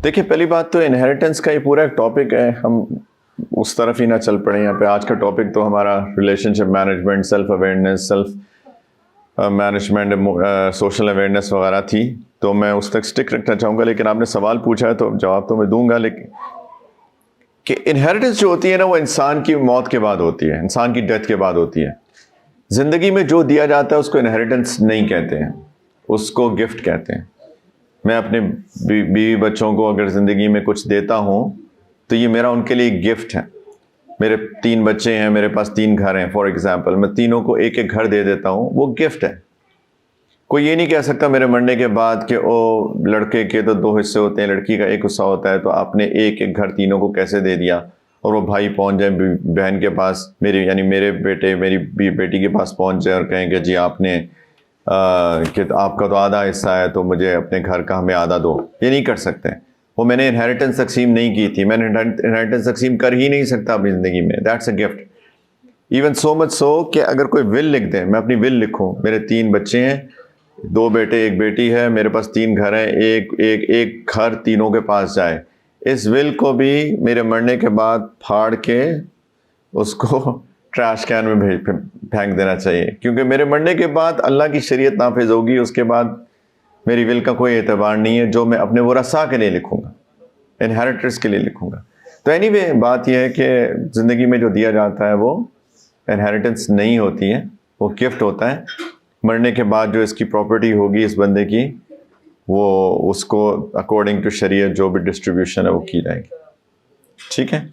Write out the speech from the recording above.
देखिए, पहली बात तो इनहेरिटेंस का ये पूरा एक टॉपिक है, हम उस तरफ ही ना चल पड़े यहाँ पे। आज का टॉपिक तो हमारा relationship management, self awareness, self management, social awareness वगैरह थी, तो मैं उस तक स्टिक रखना चाहूँगा। लेकिन आपने सवाल पूछा है तो जवाब तो मैं दूंगा। लेकिन कि इनहेरिटेंस जो होती है ना, वो इंसान की मौत के बाद होती है, इंसान की डेथ के बाद होती है। ज़िंदगी में जो दिया जाता है उसको इनहेरिटेंस नहीं कहते हैं, उसको गिफ्ट कहते हैं। मैं अपने बीवी बच्चों को अगर ज़िंदगी में कुछ देता हूँ तो ये मेरा उनके लिए एक गिफ्ट है। मेरे 3 बच्चे हैं, मेरे पास 3 घर हैं, फॉर एग्जांपल मैं तीनों को एक एक घर दे देता हूँ, वो गिफ्ट है। कोई ये नहीं कह सकता मेरे मरने के बाद कि ओ, लड़के के तो 2 हिस्से होते हैं, लड़की का एक हिस्सा होता है, तो आपने एक एक घर तीनों को कैसे दे दिया। और वो भाई पहुंच जाए बहन के पास, मेरी यानी मेरे बेटे मेरी बेटी के पास पहुंच जाए और कहें कि जी आपने कि आपका तो आधा हिस्सा है तो मुझे अपने घर का हमें आधा दो। ये नहीं कर सकते। वो मैंने इनहेरिटेंस तकसीम नहीं की थी, मैंने इनहेरिटेंस तकसीम कर ही नहीं सकता अपनी ज़िंदगी में। That's a gift. Even so much so कि अगर कोई विल लिख दे, मैं अपनी विल लिखूं, मेरे 3 बच्चे हैं, 2 बेटे 1 बेटी है, मेरे पास 3 घर हैं, एक घर तीनों के पास जाए, इस विल को भी मेरे मरने के बाद फाड़ के उसको ट्रैश कैन में फेंक देना चाहिए। क्योंकि मेरे मरने के बाद अल्लाह की शरीयत नाफिज होगी, उसके बाद मेरी विल का कोई एतबार नहीं है, जो मैं अपने वरसा के लिए लिखूंगा, इनहेरिटर्स के लिए लिखूंगा। तो एनीवे, बात यह है कि ज़िंदगी में जो दिया जाता है वो इनहेरिटेंस नहीं होती है, वो गिफ्ट होता है। मरने के बाद जो इसकी प्रॉपर्टी होगी इस बंदे की, वो उसको अकॉर्डिंग टू शरीयत जो भी डिस्ट्रीब्यूशन है वो की जाएगी। ठीक है।